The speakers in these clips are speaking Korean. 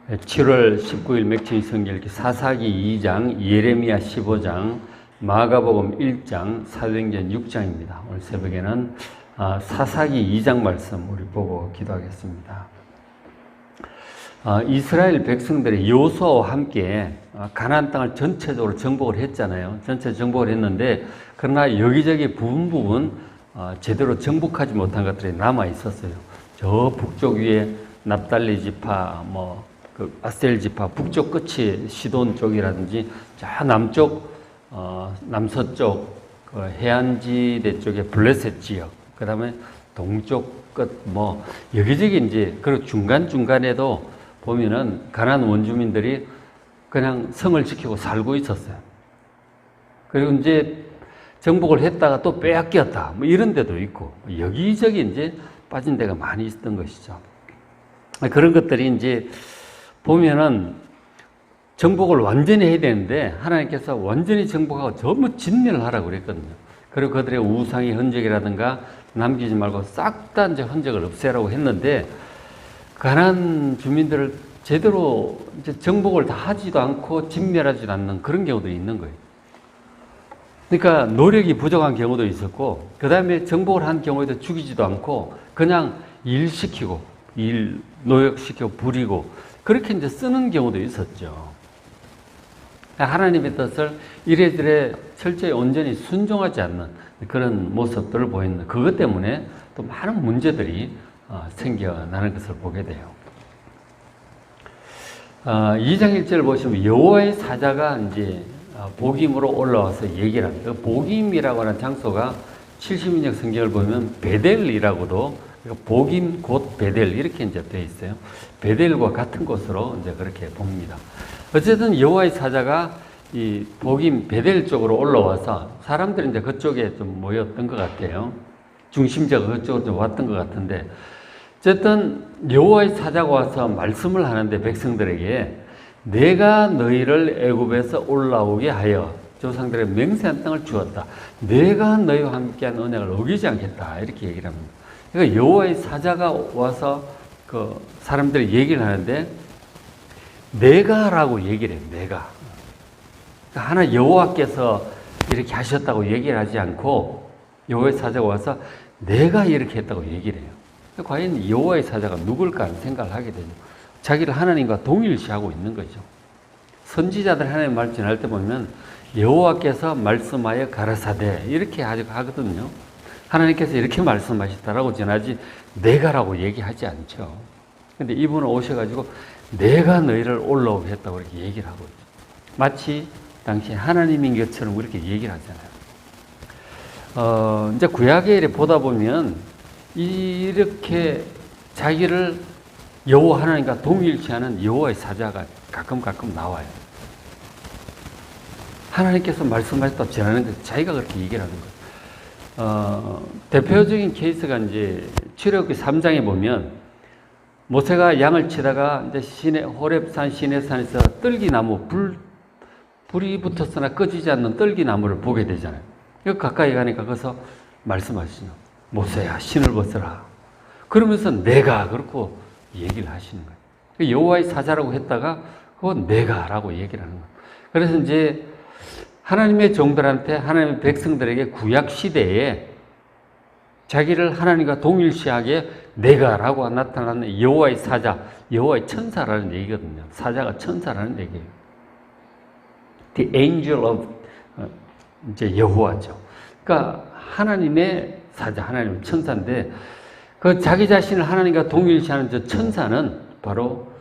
7월 19일 맥주의 성경 읽기 사사기 2장, 예레미야 15장, 마가복음 1장, 사도행전 6장입니다. 오늘 새벽에는 사사기 2장 말씀 우리 보고 기도하겠습니다. 이스라엘 백성들이 여호수아와 함께 가나안 땅을 전체적으로 정복을 했잖아요. 전체 정복을 했는데 그러나 여기저기 부분 제대로 정복하지 못한 것들이 남아 있었어요. 저 북쪽 위에 납달리 지파, 아셀 지파, 북쪽 끝이 시돈 쪽이라든지 저 남쪽, 남서쪽 해안지대 쪽에 블레셋 지역, 그 다음에 동쪽 끝, 여기저기 이제, 그리고 중간중간에도 보면은 가나안 원주민들이 그냥 성을 지키고 살고 있었어요. 그리고 이제 정복을 했다가 또 빼앗겼다, 이런 데도 있고, 여기저기 이제 빠진 데가 많이 있었던 것이죠. 그런 것들이 이제 보면은 정복을 완전히 해야 되는데 하나님께서 완전히 정복하고 전부 진멸을 하라고 그랬거든요. 그리고 그들의 우상의 흔적이라든가 남기지 말고 싹 다 이제 흔적을 없애라고 했는데 가나안 주민들을 제대로 이제 정복을 다 하지도 않고 진멸하지도 않는 그런 경우도 있는 거예요. 그러니까 노력이 부족한 경우도 있었고, 그 다음에 정복을 한 경우에도 죽이지도 않고 그냥 노역시키고 부리고 그렇게 이제 쓰는 경우도 있었죠. 하나님의 뜻을 이래저래 철저히 온전히 순종하지 않는 그런 모습들을 보이는, 그것 때문에 또 많은 문제들이 생겨나는 것을 보게 돼요. 2장 1절 보시면 여호와의 사자가 이제 복임으로 올라와서 얘기를 합니다. 복임이라고 하는 장소가 70인역 성경을 보면 베델이라고도, 복임 곧 베델 이렇게 이제 되어 있어요. 베델과 같은 곳으로 이제 그렇게 봅니다. 어쨌든 여호와의 사자가 이 복임 베델 쪽으로 올라와서 사람들이 이제 그쪽에 좀 모였던 것 같아요. 중심지가 그쪽으로 좀 왔던 것 같은데, 어쨌든 여호와의 사자가 와서 말씀을 하는데 백성들에게 내가 너희를 애굽에서 올라오게 하여 조상들의 맹세한 땅을 주었다. 내가 너희와 함께한 언약을 어기지 않겠다. 이렇게 얘기를 합니다. 그러니까 여호와의 사자가 와서 그 사람들이 얘기를 하는데 내가라고 얘기를 해요. 내가. 그러니까 하나 여호와께서 이렇게 하셨다고 얘기를 하지 않고 여호와의 사자가 와서 내가 이렇게 했다고 얘기를 해요. 과연 여호와의 사자가 누굴까 하는 생각을 하게 되죠. 자기를 하나님과 동일시하고 있는 거죠. 선지자들 하나님 말 전할 때 보면 여호와께서 말씀하여 가라사대 이렇게 하거든요. 하나님께서 이렇게 말씀하셨다라고 전하지 내가라고 얘기하지 않죠. 근데 이분은 오셔가지고 내가 너희를 올라오게 했다고 이렇게 얘기를 하고 있죠. 마치 당시 하나님인 것처럼 그렇게 얘기를 하잖아요. 이제 구약에 보다 보면 이렇게 자기를 여호와 하나님과 동일시하는 여호와의 사자가 가끔 나와요. 하나님께서 말씀하셨다고 전하는 것, 자기가 그렇게 얘기를 하는 거예요. 대표적인 케이스가 이제 출애굽기 3장에 보면 모세가 양을 치다가 이제 호렙산 시내산에서 떨기나무 불이 붙었으나 꺼지지 않는 떨기나무를 보게 되잖아요. 여기 가까이 가니까 거기서 말씀하시죠. 모세야 신을 벗어라. 그러면서 내가 그렇고 얘기를 하시는 거예요. 여호와의 사자라고 했다가 그건 내가라고 얘기를 하는 거예요. 그래서 이제 하나님의 종들한테, 하나님의 백성들에게 구약 시대에 자기를 하나님과 동일시하게 내가라고 나타나는 여호와의 사자, 여호와의 천사라는 얘기거든요. 사자가 천사라는 얘기예요. The angel of 이제 여호와죠. 그러니까 하나님의 사자, 하나님의 천사인데 그 자기 자신을 하나님과 동일시하는 저 천사는 바로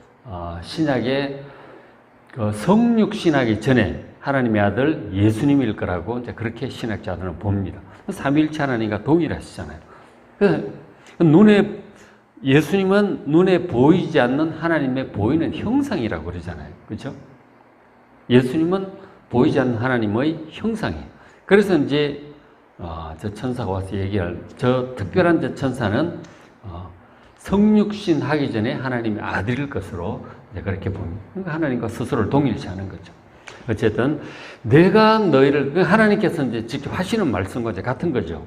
신약의 그 성육 신학이 전에 하나님의 아들 예수님일 거라고 이제 그렇게 신학자들은 봅니다. 삼위일체 하나님과 동일하시잖아요. 예수님은 눈에 보이지 않는 하나님의 보이는 형상이라고 그러잖아요. 그렇죠? 예수님은 보이지 않는 하나님의 형상이에요. 그래서 이제 저 천사가 와서 얘기할 저 특별한 저 천사는 성육신 하기 전에 하나님의 아들일 것으로 이제 그렇게 봅니다. 그러니까 하나님과 스스로를 동일시하는 거죠. 어쨌든 내가 너희를, 하나님께서 이제 직접 하시는 말씀과 이제 같은 거죠.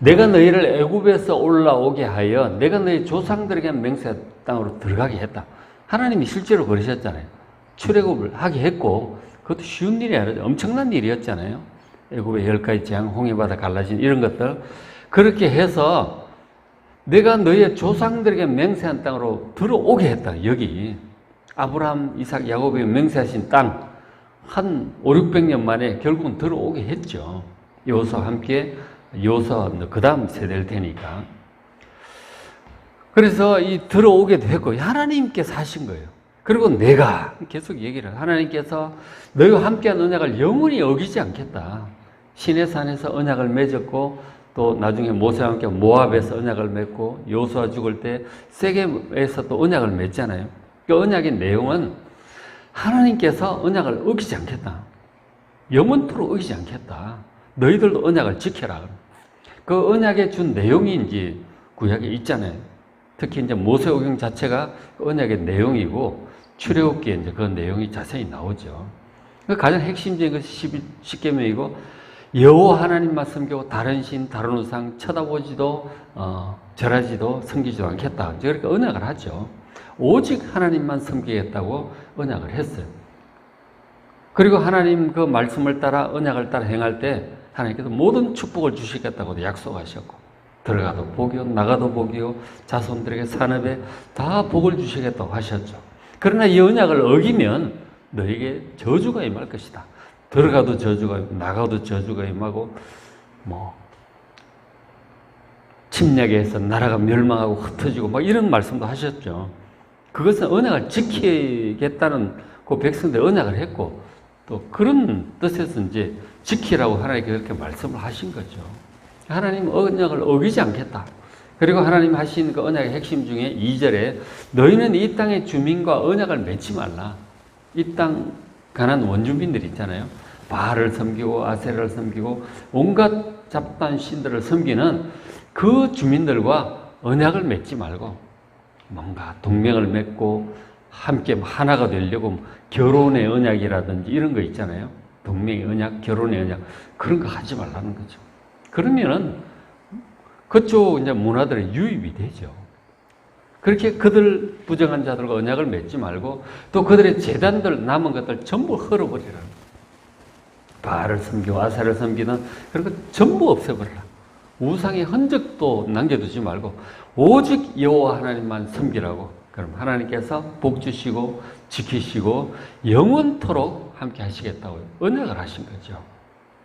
내가 너희를 애굽에서 올라오게 하여 내가 너희 조상들에게 맹세한 땅으로 들어가게 했다. 하나님이 실제로 그러셨잖아요. 출애굽을 하게 했고 그것도 쉬운 일이 아니라 엄청난 일이었잖아요. 애굽의 10가지 재앙, 홍해바다 갈라진 이런 것들 그렇게 해서 내가 너희의 조상들에게 맹세한 땅으로 들어오게 했다. 여기 아브라함, 이삭, 야곱에게 맹세하신 땅 한 5, 600년 만에 결국은 들어오게 했죠. 여호수아와 함께 여호수아 그 다음 세대일 테니까. 그래서 이 들어오게도 했고 하나님께서 하신 거예요. 그리고 내가 계속 얘기를 하나님께서 너희와 함께한 언약을 영원히 어기지 않겠다. 시내산에서 언약을 맺었고 또 나중에 모세와 함께 모압에서 언약을 맺고 여호수아 죽을 때 세겜에서 또 언약을 맺잖아요. 그 언약의 내용은 하나님께서 언약을 어기지 않겠다. 영원토록 어기지 않겠다. 너희들도 언약을 지켜라. 그 언약에 준 내용이 이제 구약에 있잖아요. 특히 이제 모세오경 자체가 그 언약의 내용이고 출애굽기에 이제 그 내용이 자세히 나오죠. 그 가장 핵심적인 것이 10계명이고 여호와 하나님만 섬기고 다른 신, 다른 우상 쳐다보지도 절하지도 섬기지도 않겠다. 그렇게 언약을 하죠. 오직 하나님만 섬기겠다고 언약을 했어요. 그리고 하나님 그 말씀을 따라 언약을 따라 행할 때 하나님께서 모든 축복을 주시겠다고도 약속하셨고 들어가도 복이요 나가도 복이요 자손들에게 산업에 다 복을 주시겠다고 하셨죠. 그러나 이 언약을 어기면 너에게 저주가 임할 것이다. 들어가도 저주가 임하고 나가도 저주가 임하고 침략에 해서 나라가 멸망하고 흩어지고 막 이런 말씀도 하셨죠. 그것은 언약을 지키겠다는 그 백성들 언약을 했고 또 그런 뜻에서 이제 지키라고 하나님께 그렇게 말씀을 하신 거죠. 하나님 언약을 어기지 않겠다. 그리고 하나님 하신 그 언약의 핵심 중에 2절에 너희는 이 땅의 주민과 언약을 맺지 말라. 이 땅 가난 원주민들 있잖아요. 바알을 섬기고 아세라를 섬기고 온갖 잡다한 신들을 섬기는 그 주민들과 언약을 맺지 말고 뭔가 동맹을 맺고 함께 하나가 되려고 결혼의 언약이라든지 이런 거 있잖아요. 동맹의 언약, 결혼의 언약 그런 거 하지 말라는 거죠. 그러면은 그쪽 이제 문화들이 유입이 되죠. 그렇게 그들 부정한 자들과 언약을 맺지 말고 또 그들의 재단들 남은 것들 전부 헐어버리라. 바알을 섬기고 아세라를 섬기는 그런 거 전부 없애버리라. 우상의 흔적도 남겨두지 말고 오직 여호와 하나님만 섬기라고. 그럼 하나님께서 복 주시고 지키시고 영원토록 함께 하시겠다고 언약을 하신 거죠.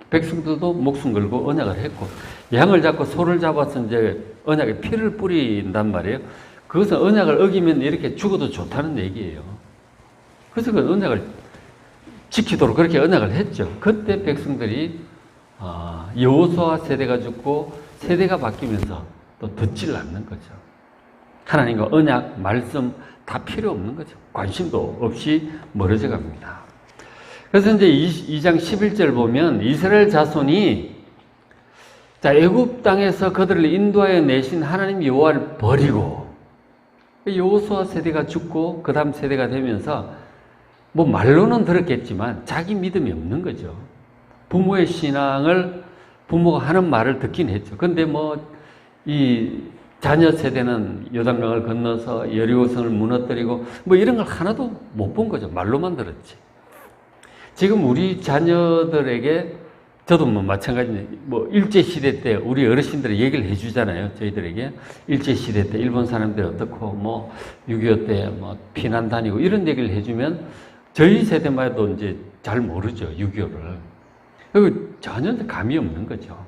백성들도 목숨 걸고 언약을 했고 양을 잡고 소를 잡아서 이제 언약에 피를 뿌린단 말이에요. 그것은 언약을 어기면 이렇게 죽어도 좋다는 얘기예요. 그래서 그 언약을 지키도록 그렇게 언약을 했죠. 그때 백성들이 여호수아 세대가 죽고 세대가 바뀌면서 또 듣질 않는 거죠. 하나님과 언약, 말씀 다 필요 없는 거죠. 관심도 없이 멀어져 갑니다. 그래서 이제 2장 11절 보면 이스라엘 자손이 애굽 땅에서 그들을 인도하여 내신 하나님 여호와를 버리고 여호수아 세대가 죽고 그 다음 세대가 되면서 말로는 들었겠지만 자기 믿음이 없는 거죠. 부모의 신앙을 부모가 하는 말을 듣긴 했죠. 근데 이 자녀 세대는 요단강을 건너서 여리고성을 무너뜨리고 이런 걸 하나도 못 본 거죠. 말로만 들었지. 지금 우리 자녀들에게 저도 마찬가지 일제시대 때 우리 어르신들이 얘기를 해주잖아요. 저희들에게 일제시대 때 일본 사람들이 어떻고 6.25 때 피난 다니고 이런 얘기를 해주면 저희 세대만 해도 이제 잘 모르죠. 6.25를. 그리고 전혀 감이 없는 거죠.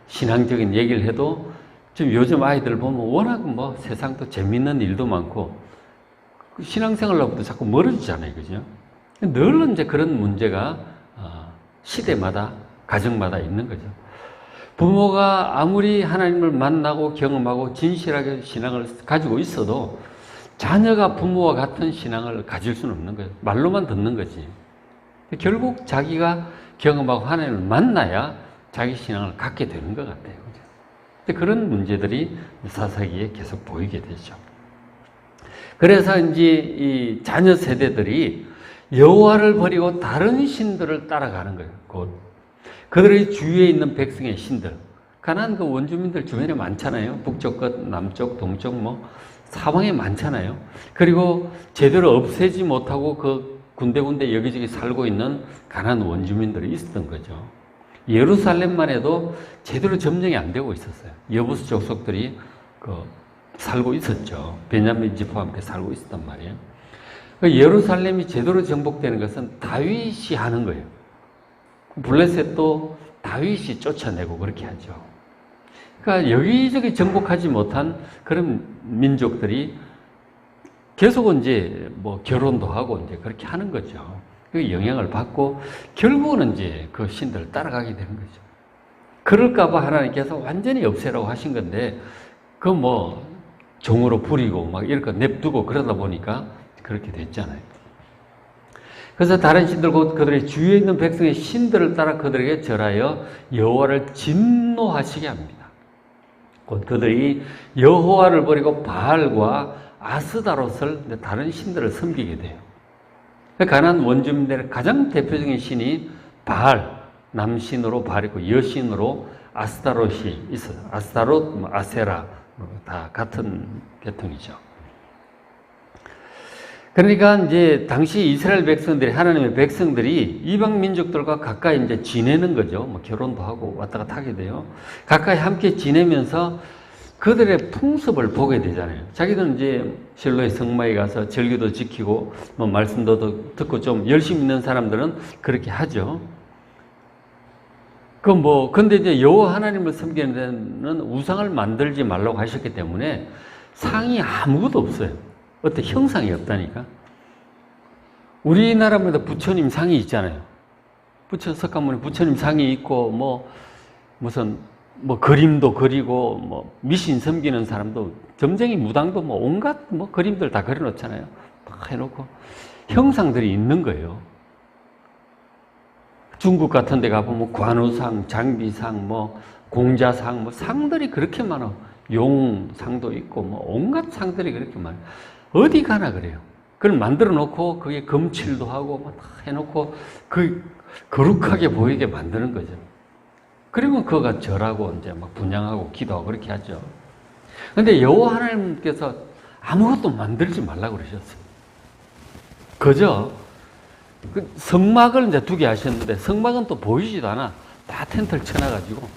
신앙적인 얘기를 해도 지금 요즘 아이들 보면 워낙 세상도 재밌는 일도 많고 신앙생활로부터 자꾸 멀어지잖아요. 그죠? 늘 이제 그런 문제가 시대마다 가정마다 있는 거죠. 부모가 아무리 하나님을 만나고 경험하고 진실하게 신앙을 가지고 있어도 자녀가 부모와 같은 신앙을 가질 수는 없는 거예요. 말로만 듣는 거지. 결국 자기가 경험하고 하나님을 만나야 자기 신앙을 갖게 되는 것 같아요. 그런 문제들이 사사기에 계속 보이게 되죠. 그래서 이제 이 자녀 세대들이 여호와를 버리고 다른 신들을 따라가는 거예요. 곧 그들의 주위에 있는 백성의 신들, 가나안 그 원주민들 주변에 많잖아요. 북쪽 끝, 남쪽, 동쪽 뭐 사방에 많잖아요. 그리고 제대로 없애지 못하고 그 군데군데 여기저기 살고 있는 가나안 원주민들이 있었던 거죠. 예루살렘만 해도 제대로 점령이 안 되고 있었어요. 여부스 족속들이 살고 있었죠. 베냐민 지파와 함께 살고 있었단 말이에요. 예루살렘이 제대로 정복되는 것은 다윗이 하는 거예요. 블레셋도 다윗이 쫓아내고 그렇게 하죠. 그러니까 여기저기 정복하지 못한 그런 민족들이 계속 이제 뭐 결혼도 하고 이제 그렇게 하는 거죠. 그 영향을 받고 결국은 이제 그 신들을 따라가게 되는 거죠. 그럴까봐 하나님께서 완전히 없애라고 하신 건데 그 뭐 종으로 부리고 막 이렇게 냅두고 그러다 보니까 그렇게 됐잖아요. 그래서 다른 신들 곧 그들의 주위에 있는 백성의 신들을 따라 그들에게 절하여 여호와를 진노하시게 합니다. 곧 그들이 여호와를 버리고 바알과 아스다롯을 다른 신들을 섬기게 돼요. 가나안 원주민들의 가장 대표적인 신이 바알, 남신으로 바알이고 여신으로 아스타롯이 있어요. 아스타롯, 아세라 다 같은 계통이죠. 그러니까 이제 당시 이스라엘 백성들이 하나님의 백성들이 이방 민족들과 가까이 이제 지내는 거죠. 뭐 결혼도 하고 왔다 갔다 하게 돼요. 가까이 함께 지내면서 그들의 풍습을 보게 되잖아요. 자기들은 이제 실로의 성막에 가서 절기도 지키고 뭐 말씀도 듣고 좀 열심히 있는 사람들은 그렇게 하죠. 근데 이제 여호와 하나님을 섬기는 데는 우상을 만들지 말라고 하셨기 때문에 상이 아무것도 없어요. 어떤 형상이 없다니까. 우리나라마다 부처님 상이 있잖아요. 석가모니 부처님 상이 있고 무슨 그림도 그리고 미신 섬기는 사람도 점쟁이 무당도 온갖 그림들 다 그려놓잖아요. 다 해놓고 형상들이 있는 거예요. 중국 같은 데 가보면 관우상, 장비상, 공자상, 상들이 그렇게 많아. 용상도 있고, 온갖 상들이 그렇게 많아요. 어디 가나 그래요. 그걸 만들어 놓고, 거기에 금칠도 하고, 다 해놓고, 거룩하게 보이게 만드는 거죠. 그리고 그거가 절하고, 이제 분양하고, 기도하고, 그렇게 하죠. 근데 여호와 하나님께서 아무것도 만들지 말라고 그러셨어요. 그저, 성막을 이제 두게 하셨는데 성막은 또 보이지도 않아. 다 텐트를 쳐놔가지고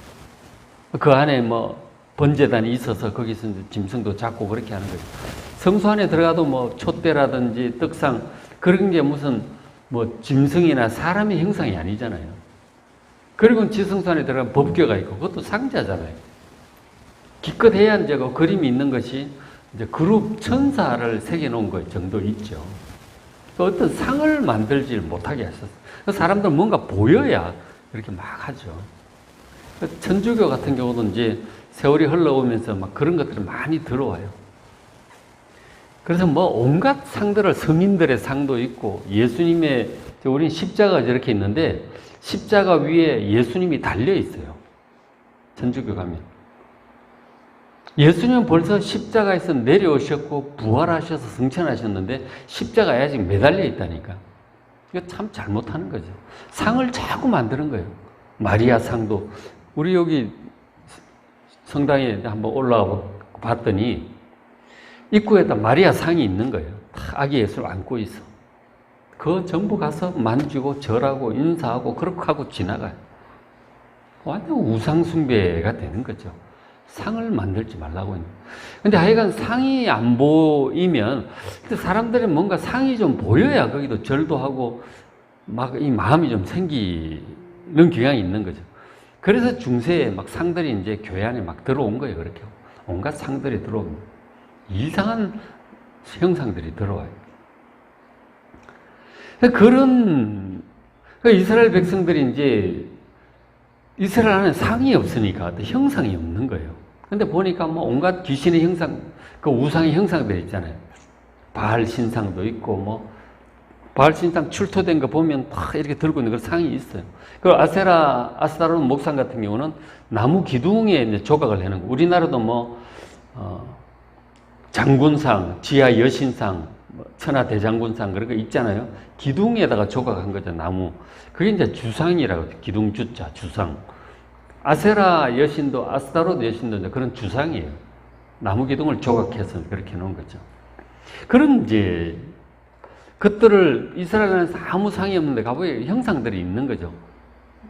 그 안에 번제단이 있어서 거기서 이제 짐승도 잡고 그렇게 하는 거죠. 성소 안에 들어가도 촛대라든지 떡상 그런 게 무슨 짐승이나 사람의 형상이 아니잖아요. 그리고 지성소 안에 들어가면 법궤가 있고 그것도 상자잖아요. 기껏해야 이제 그 그림이 있는 것이 이제 그룹 천사를 새겨놓은 것 정도 있죠. 어떤 상을 만들지 못하게 하셨어요. 사람들 뭔가 보여야 이렇게 막 하죠. 천주교 같은 경우도 이제 세월이 흘러오면서 그런 것들이 많이 들어와요. 그래서 온갖 상들을 성인들의 상도 있고 예수님의 우린 십자가가 저렇게 있는데 십자가 위에 예수님이 달려 있어요. 천주교 가면. 예수님은 벌써 십자가에서 내려오셨고 부활하셔서 승천하셨는데 십자가에 아직 매달려 있다니까. 이거 참 잘못하는 거죠. 상을 자꾸 만드는 거예요. 마리아 상도 우리 여기 성당에 한번 올라가 봤더니 입구에다 마리아 상이 있는 거예요. 아기 예수를 안고 있어. 그거 전부 가서 만지고 절하고 인사하고 그렇게 하고 지나가요. 완전 우상 숭배가 되는 거죠. 상을 만들지 말라고. 근데 하여간 상이 안 보이면 사람들은 뭔가 상이 좀 보여야 거기도 절도 하고 이 마음이 좀 생기는 경향이 있는 거죠. 그래서 중세에 상들이 이제 교회 안에 들어온 거예요. 그렇게 온갖 상들이 들어오면 이상한 형상들이 들어와요. 그런 이스라엘 백성들이 이제 이스라엘 안에 상이 없으니까 형상이 없는 거예요. 근데 보니까 온갖 귀신의 형상, 그 우상의 형상들이 있잖아요. 바알 신상도 있고, 바알 신상 출토된 거 보면 다 이렇게 들고 있는 그 상이 있어요. 그 아스타롯 목상 같은 경우는 나무 기둥에 이제 조각을 해놓은 거. 우리나라도 장군상, 지하 여신상, 천하 대장군상 그런 거 있잖아요. 기둥에다가 조각한 거죠, 나무. 그게 이제 주상이라고 해요. 기둥 주자, 주상. 아세라 여신도 아스타롯 여신도 이제 그런 주상이에요. 나무 기둥을 조각해서 그렇게 놓은 거죠. 그런 이제 것들을 이스라엘에서 아무 상이 없는데 가보니 형상들이 있는 거죠.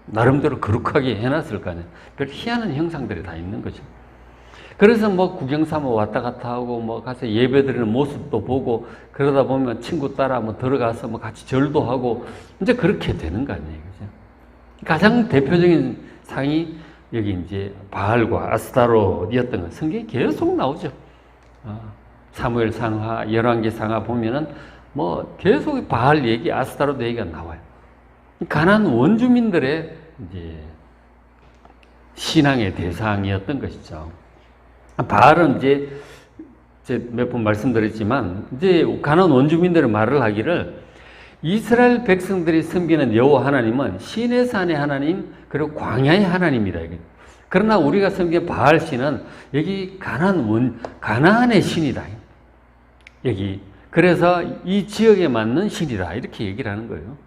나름대로 거룩하게 해놨을 거 아니에요. 별 희한한 형상들이 다 있는 거죠. 그래서 뭐 구경삼아 왔다 갔다 하고 뭐 가서 예배드리는 모습도 보고 그러다 보면 친구 따라 뭐 들어가서 뭐 같이 절도 하고 이제 그렇게 되는 거 아니에요. 그죠? 가장 대표적인 상이 여기 이제 바알과 아스타롯이었던 거. 성경에 계속 나오죠. 사무엘 상하, 열왕기 상하 보면은 뭐 계속 바알 얘기, 아스타롯 얘기가 나와요. 가나안 원주민들의 이제 신앙의 대상이었던 것이죠. 바알은 이제 몇 번 말씀드렸지만 이제 가나안 원주민들의 말을 하기를 이스라엘 백성들이 섬기는 여호와 하나님은 시내 산의 하나님 그리고 광야의 하나님이다. 그러나 우리가 섬기는 바알 신은 여기 가나안의 신이다. 여기 그래서 이 지역에 맞는 신이다. 이렇게 얘기를 하는 거예요.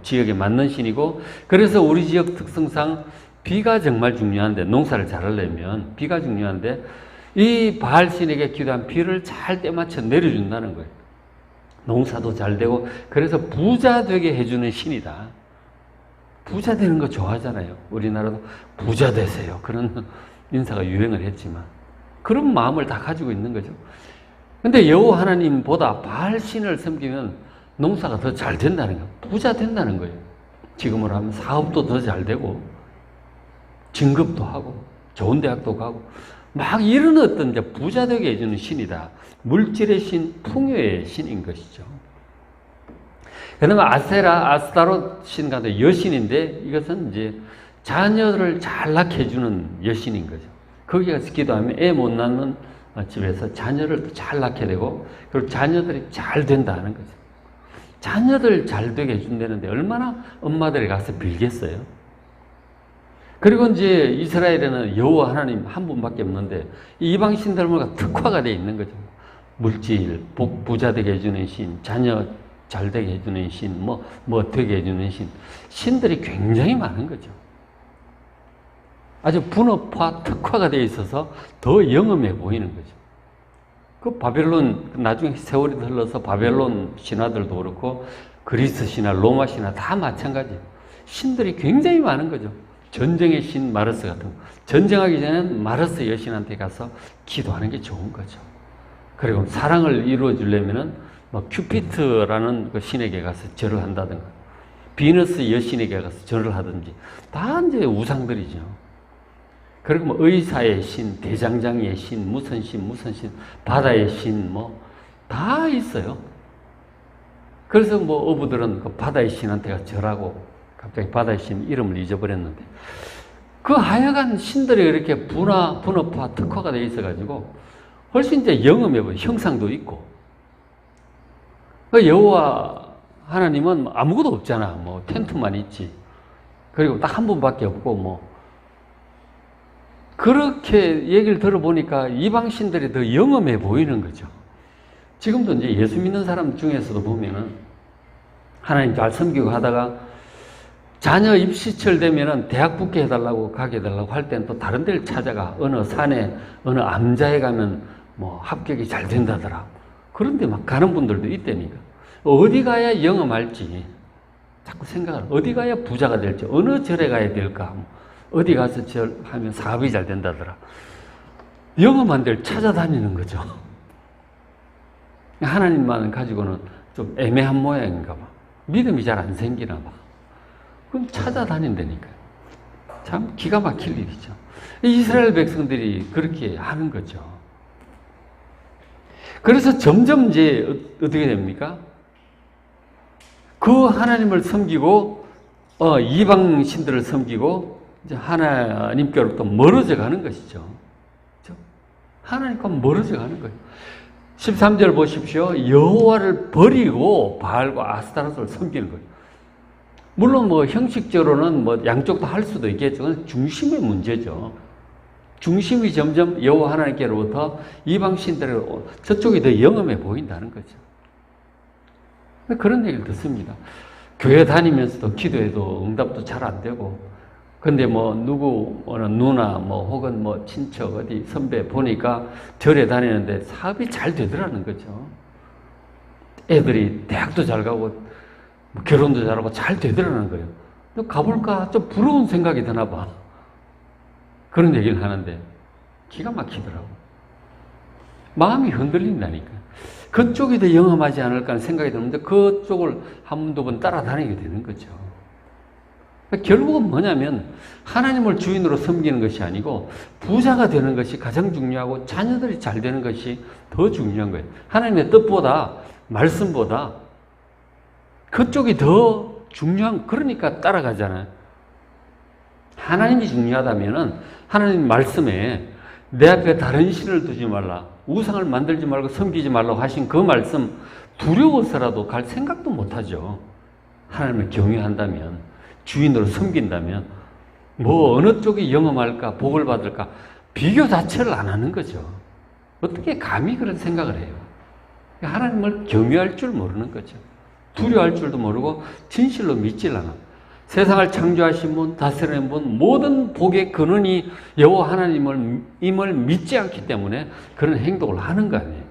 지역에 맞는 신이고 그래서 우리 지역 특성상 비가 정말 중요한데 농사를 잘 하려면 비가 중요한데 이 바알 신에게 기도한 비를 잘 때맞춰 내려준다는 거예요. 농사도 잘 되고 그래서 부자 되게 해주는 신이다. 부자 되는 거 좋아하잖아요. 우리나라도 부자 되세요. 그런 인사가 유행을 했지만 그런 마음을 다 가지고 있는 거죠. 근데 여호와 하나님보다 바알 신을 섬기면 농사가 더 잘 된다는 거예요. 부자 된다는 거예요. 지금으로 하면 사업도 더 잘 되고 진급도 하고 좋은 대학도 가고 막 이런 어떤 이제 부자 되게 해주는 신이다. 물질의 신, 풍요의 신인 것이죠. 그러면 아세라, 아스타롯 신과도 여신인데 이것은 이제 자녀를 잘 낳게 해주는 여신인 거죠. 거기 가서 기도하면 애 못 낳는 집에서 자녀를 잘 낳게 되고 그리고 자녀들이 잘 된다는 거죠. 자녀들 잘 되게 해준다는데 얼마나 엄마들이 가서 빌겠어요. 그리고 이제 이스라엘에는 여호와 하나님 한 분밖에 없는데 이방 신들과 특화가 되어 있는 거죠. 물질, 부자 되게 해주는 신, 자녀 잘 되게 해주는 신, 뭐 되게 해주는 신. 신들이 굉장히 많은 거죠. 아주 분업화, 특화가 되어 있어서 더 영험해 보이는 거죠. 그 바벨론, 나중에 세월이 흘러서 바벨론 신화들도 그렇고 그리스 신화, 로마 신화 다 마찬가지예요. 신들이 굉장히 많은 거죠. 전쟁의 신 마르스 같은 거. 전쟁하기 전에는 마르스 여신한테 가서 기도하는 게 좋은 거죠. 그리고 사랑을 이루어 주려면은 뭐 큐피트라는 그 신에게 가서 절을 한다든가, 비너스 여신에게 가서 절을 하든지, 다 이제 우상들이죠. 그리고 뭐 의사의 신, 대장장이의 신, 무슨 신, 바다의 신, 뭐 다 있어요. 그래서 뭐 어부들은 그 바다의 신한테 가서 절하고, 갑자기 바다의 신 이름을 잊어버렸는데, 그 하여간 신들이 이렇게 분업화, 특화가 되어 있어가지고 훨씬 이제 영험해 보여. 형상도 있고. 그 여호와 하나님은 아무것도 없잖아. 뭐 텐트만 있지. 그리고 딱 한 분밖에 없고 뭐. 그렇게 얘기를 들어보니까 이방 신들이 더 영험해 보이는 거죠. 지금도 이제 예수 믿는 사람 중에서도 보면은 하나님 잘 섬기고 하다가 자녀 입시철 되면은 대학 붙게 해달라고 가게 해달라고 할 때는 또 다른 데를 찾아가. 어느 산에, 어느 암자에 가면 뭐 합격이 잘 된다더라. 그런데 막 가는 분들도 있다니까. 어디 가야 영험할지 자꾸 생각을, 어디 가야 부자가 될지, 어느 절에 가야 될까, 어디 가서 절하면 사업이 잘 된다더라. 영험한 데를 찾아다니는 거죠. 하나님만 가지고는 좀 애매한 모양인가 봐. 믿음이 잘 안 생기나 봐. 그럼 찾아다닌다니까요. 참 기가 막힐 일이죠. 이스라엘 백성들이 그렇게 하는 거죠. 그래서 점점 이제 어떻게 됩니까? 그 하나님을 섬기고 이방 신들을 섬기고 이제 하나님께로부터 멀어져 가는 것이죠. 그렇죠? 하나님과 멀어져 가는 거예요. 13절 보십시오. 여호와를 버리고 바알과 아스타롯을 섬기는 거예요. 물론 뭐 형식적으로는 뭐 양쪽 다 할 수도 있겠지만 중심의 문제죠. 중심이 점점 여호와 하나님께로부터 이방 신들을 저쪽이 더 영험해 보인다는 거죠. 그런 얘기를 듣습니다. 교회 다니면서도 기도해도 응답도 잘 안 되고 근데 뭐 누구 어느 누나 뭐 혹은 뭐 친척 어디 선배 보니까 절에 다니는데 사업이 잘 되더라는 거죠. 애들이 대학도 잘 가고 결혼도 잘하고 잘 되더라는 거예요. 가볼까 좀 부러운 생각이 드나 봐. 그런 얘기를 하는데 기가 막히더라고. 마음이 흔들린다니까. 그쪽이 더 영험하지 않을까 하는 생각이 드는데 그쪽을 한 두 번 따라다니게 되는 거죠. 결국은 뭐냐면 하나님을 주인으로 섬기는 것이 아니고 부자가 되는 것이 가장 중요하고 자녀들이 잘 되는 것이 더 중요한 거예요. 하나님의 뜻보다 말씀보다 그쪽이 더 중요한, 그러니까 따라가잖아요. 하나님이 중요하다면은 하나님 말씀에 내 앞에 다른 신을 두지 말라, 우상을 만들지 말고 섬기지 말라고 하신 그 말씀 두려워서라도 갈 생각도 못하죠. 하나님을 경외한다면, 주인으로 섬긴다면 뭐 어느 쪽이 영험할까 복을 받을까 비교 자체를 안 하는 거죠. 어떻게 감히 그런 생각을 해요. 하나님을 경외할 줄 모르는 거죠. 두려워할 줄도 모르고 진실로 믿질 않아. 세상을 창조하신 분, 다스리는 분, 모든 복의 근원이 여호와 하나님을 믿지 않기 때문에 그런 행동을 하는 거 아니에요.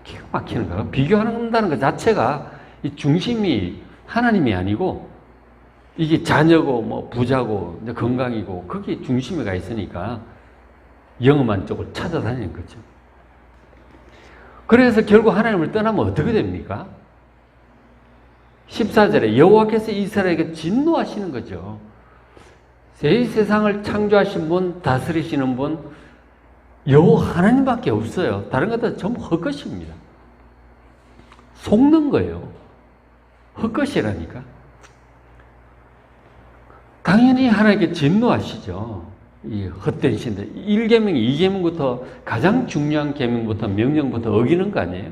기가 막히는 거예요. 비교한다는 것 자체가 이 중심이 하나님이 아니고 이게 자녀고 뭐 부자고 건강이고 거기에 중심이 가 있으니까 영험한 쪽을 찾아다니는 거죠. 그래서 결국 하나님을 떠나면 어떻게 됩니까? 14절에 여호와께서 이스라엘에게 진노하시는 거죠. 이 세상을 창조하신 분, 다스리시는 분 여호와 하나님밖에 없어요. 다른 것들은 전부 헛것입니다. 속는 거예요. 헛것이라니까. 당연히 하나님께 진노하시죠. 이 헛된 신들. 1계명, 2계명부터 가장 중요한 계명부터 명령부터 어기는 거 아니에요.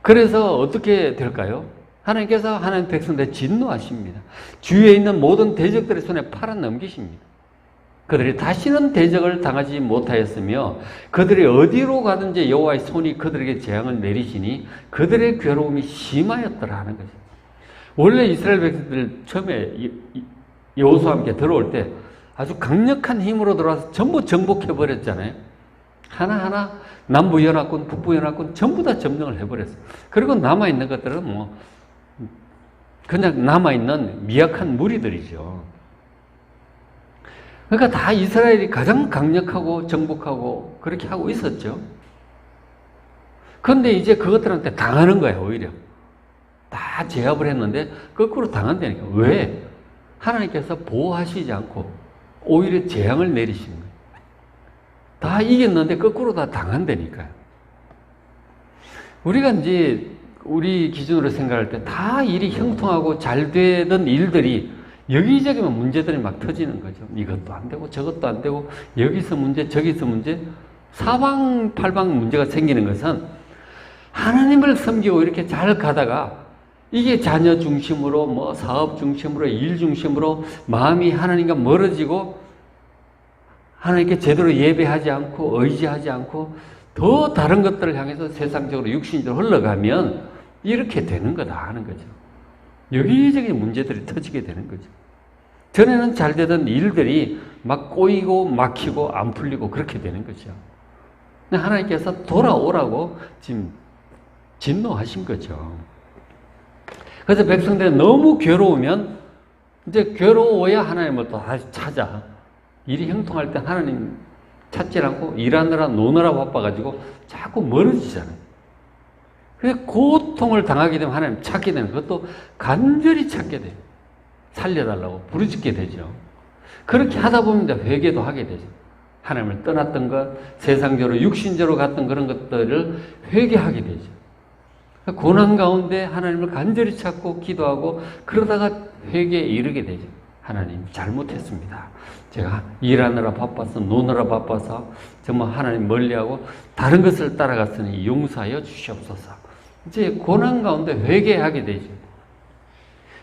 그래서 어떻게 될까요? 하나님께서 하나님 백성들에 진노하십니다. 주위에 있는 모든 대적들의 손에 팔아 넘기십니다. 그들이 다시는 대적을 당하지 못하였으며 그들이 어디로 가든지 여호와의 손이 그들에게 재앙을 내리시니 그들의 괴로움이 심하였더라 하는 거죠. 원래 이스라엘 백성들 처음에 여호수아와 함께 들어올 때 아주 강력한 힘으로 들어와서 전부 정복해버렸잖아요. 하나하나 남부연합군, 북부연합군 전부 다 점령을 해버렸어요. 그리고 남아있는 것들은 뭐 그냥 남아있는 미약한 무리들이죠. 그러니까 다 이스라엘이 가장 강력하고 정복하고 그렇게 하고 있었죠. 그런데 이제 그것들한테 당하는 거예요, 오히려. 다 제압을 했는데 거꾸로 당한다니까. 왜? 하나님께서 보호하시지 않고 오히려 재앙을 내리시는 거예요. 다 이겼는데 거꾸로 다 당한다니까요. 우리가 이제 우리 기준으로 생각할 때 다 일이 형통하고 잘 되던 일들이 여기저기만 문제들이 막 터지는 거죠. 이것도 안 되고 저것도 안 되고 여기서 문제 저기서 문제 사방팔방 문제가 생기는 것은 하나님을 섬기고 이렇게 잘 가다가 이게 자녀 중심으로 뭐 사업 중심으로 일 중심으로 마음이 하나님과 멀어지고 하나님께 제대로 예배하지 않고 의지하지 않고 더 다른 것들을 향해서 세상적으로 육신적으로 흘러가면 이렇게 되는 거다 하는 거죠. 여기저기 문제들이 터지게 되는 거죠. 전에는 잘 되던 일들이 막 꼬이고 막히고 안 풀리고 그렇게 되는 거죠. 하나님께서 돌아오라고 지금 진노하신 거죠. 그래서 백성들이 너무 괴로우면 이제 괴로워야 하나님을 또 다시 찾아. 일이 형통할 때 하나님 찾지 않고 일하느라 노느라 바빠가지고 자꾸 멀어지잖아요. 그래서 고통을 당하게 되면 하나님 찾게 되는 그것도 간절히 찾게 돼요. 살려달라고 부르짖게 되죠. 그렇게 하다 보면 회개도 하게 되죠. 하나님을 떠났던 것, 세상적으로 육신적으로 갔던 그런 것들을 회개하게 되죠. 고난 가운데 하나님을 간절히 찾고 기도하고 그러다가 회개에 이르게 되죠. 하나님 잘못했습니다. 제가 일하느라 바빠서 노느라 바빠서 정말 하나님 멀리하고 다른 것을 따라갔으니 용서하여 주시옵소서. 이제 고난 가운데 회개하게 되죠.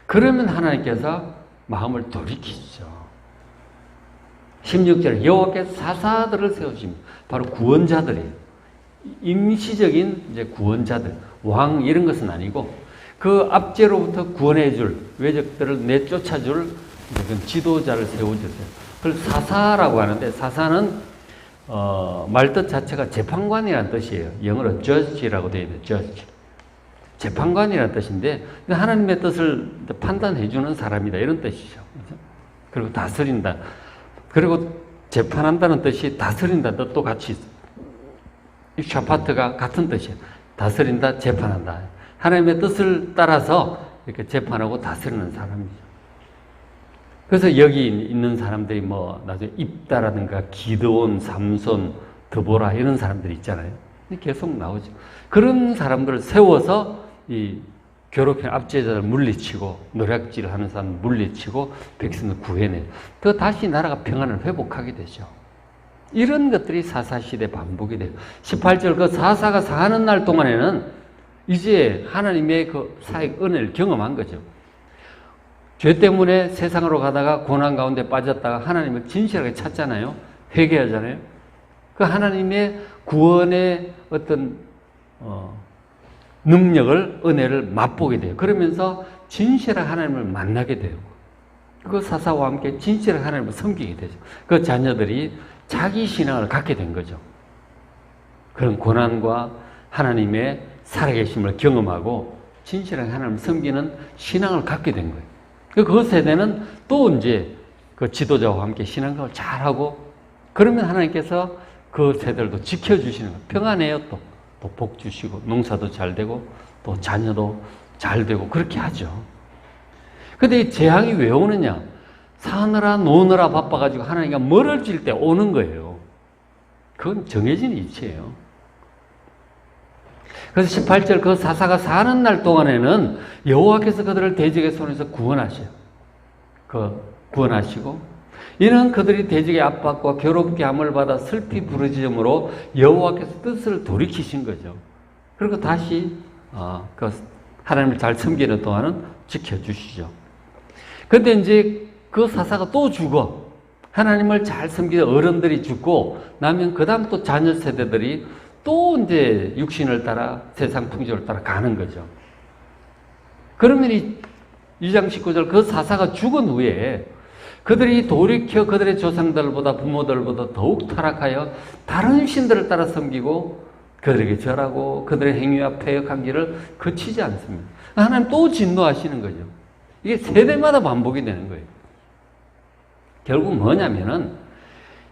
그러면 하나님께서 마음을 돌이키시죠. 16절 여호와께서 사사들을 세우십니다. 바로 구원자들이에요. 임시적인 이제 구원자들, 왕 이런 것은 아니고 그 압제로부터 구원해줄, 외적들을 내쫓아줄 지도자를 세워주세요. 그걸 사사라고 하는데, 사사는 말뜻 자체가 재판관이라는 뜻이에요. 영어로 judge라고 되어 있는 judge. 재판관이라는 뜻인데, 하나님의 뜻을 판단해주는 사람이다, 이런 뜻이죠. 그리고 다스린다. 그리고 재판한다는 뜻이 다스린다는 뜻도 같이 있어요. 이 샤파트가 같은 뜻이에요. 다스린다, 재판한다. 하나님의 뜻을 따라서 이렇게 재판하고 다스리는 사람이죠. 그래서 여기 있는 사람들이 나중에 입다라든가 기드온, 삼손, 드보라 이런 사람들이 있잖아요. 계속 나오죠. 그런 사람들을 세워서 이 괴롭힌 압제자를 물리치고 노략질을 하는 사람을 물리치고 백성을 구해내요. 그 다시 나라가 평안을 회복하게 되죠. 이런 것들이 사사시대 반복이 돼요. 18절 그 사사가 사는 날 동안에는 이제 하나님의 그 사역 은혜를 경험한 거죠. 죄 때문에 세상으로 가다가 고난 가운데 빠졌다가 하나님을 진실하게 찾잖아요. 회개하잖아요. 그 하나님의 구원의 어떤 능력을, 은혜를 맛보게 돼요. 그러면서 진실한 하나님을 만나게 돼요. 그 사사와 함께 진실한 하나님을 섬기게 되죠. 그 자녀들이 자기 신앙을 갖게 된 거죠. 그런 고난과 하나님의 살아계심을 경험하고 진실한 하나님을 섬기는 신앙을 갖게 된 거예요. 그 세대는 또 이제 그 지도자와 함께 신앙생활을 잘하고 그러면 하나님께서 그 세대들도 지켜주시는 거예요. 평안해요. 또 복 주시고 농사도 잘 되고 또 자녀도 잘 되고 그렇게 하죠. 근데 이 재앙이 왜 오느냐? 사느라 노느라 바빠가지고 하나님과 멀어질 때 오는 거예요. 그건 정해진 이치예요. 그래서 18절 그 사사가 사는 날 동안에는 여호와께서 그들을 대적의 손에서 구원하셔요. 구원하시고 이는 그들이 대적의 압박과 괴롭게 함을 받아 슬피 부르짖음으로 여호와께서 뜻을 돌이키신 거죠. 그리고 다시 그 하나님을 잘 섬기는 동안은 지켜주시죠. 근데 이제 그 사사가 또 죽어. 하나님을 잘 섬기는 어른들이 죽고 나면 그 다음 또 자녀 세대들이 또 이제 육신을 따라 세상 풍조를 따라 가는 거죠. 그러면 이 2장 19절 그 사사가 죽은 후에 그들이 돌이켜 그들의 조상들보다 부모들보다 더욱 타락하여 다른 신들을 따라 섬기고 그들에게 절하고 그들의 행위와 패역한 길을 그치지 않습니다. 하나님 또 진노하시는 거죠. 이게 세대마다 반복이 되는 거예요. 결국 뭐냐면은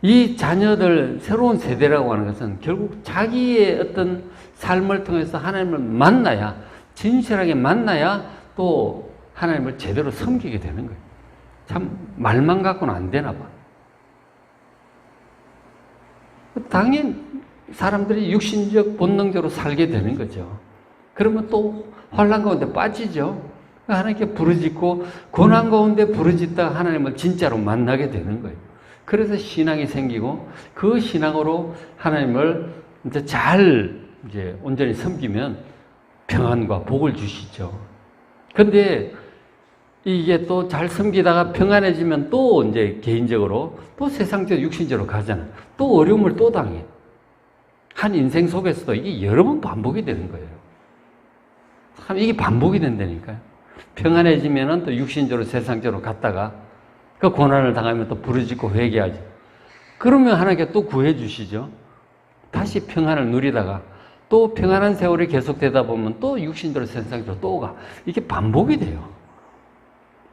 이 자녀들 새로운 세대라고 하는 것은 결국 자기의 어떤 삶을 통해서 하나님을 만나야 진실하게 만나야 또 하나님을 제대로 섬기게 되는 거예요. 참 말만 갖고는 안 되나 봐. 당연히 사람들이 육신적 본능적으로 살게 되는 거죠. 그러면 또 환난 가운데 빠지죠. 하나님께 부르짖고 고난 가운데 부르짖다가 하나님을 진짜로 만나게 되는 거예요. 그래서 신앙이 생기고 그 신앙으로 하나님을 이제 온전히 섬기면 평안과 복을 주시죠. 근데 이게 또 잘 섬기다가 평안해지면 또 이제 개인적으로 또 세상적 육신적으로 가잖아요. 또 어려움을 또 당해. 한 인생 속에서도 이게 여러 번 반복이 되는 거예요. 참 이게 반복이 된다니까요. 평안해지면은 또 육신적으로 세상적으로 갔다가 그 고난을 당하면 또 부르짖고 회개하죠. 그러면 하나님께 또 구해주시죠. 다시 평안을 누리다가 또 평안한 세월이 계속되다 보면 또 육신적으로 세상적으로 또 가. 이게 반복이 돼요.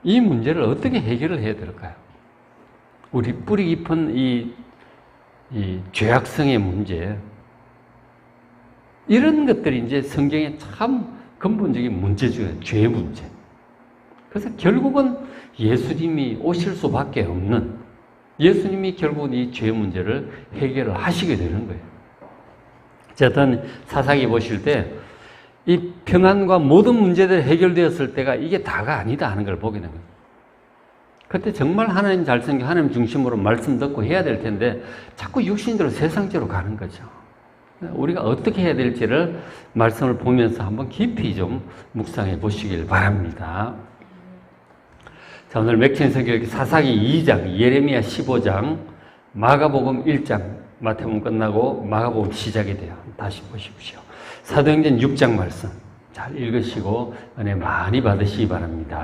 이 문제를 어떻게 해결을 해야 될까요? 우리 뿌리 깊은 이 죄악성의 문제, 이런 것들이 이제 성경의 참 근본적인 문제 중에 죄 문제. 그래서 결국은 예수님이 오실 수밖에 없는, 예수님이 결국은 이 죄 문제를 해결을 하시게 되는 거예요. 어떤 사사기 보실 때 이 평안과 모든 문제들이 해결되었을 때가 이게 다가 아니다 하는 걸 보게 됩니다. 그때 정말 하나님 잘 섬기고 하나님 중심으로 말씀 듣고 해야 될 텐데 자꾸 육신적으로 세상적으로 가는 거죠. 우리가 어떻게 해야 될지를 말씀을 보면서 한번 깊이 좀 묵상해 보시길 바랍니다. 자, 오늘 맥힌 성경 사사기 2장, 예레미야 15장, 마가복음 1장, 마태복음 끝나고 마가복음 시작이 돼요. 다시 보십시오. 사도행전 6장 말씀. 잘 읽으시고 은혜 많이 받으시기 바랍니다.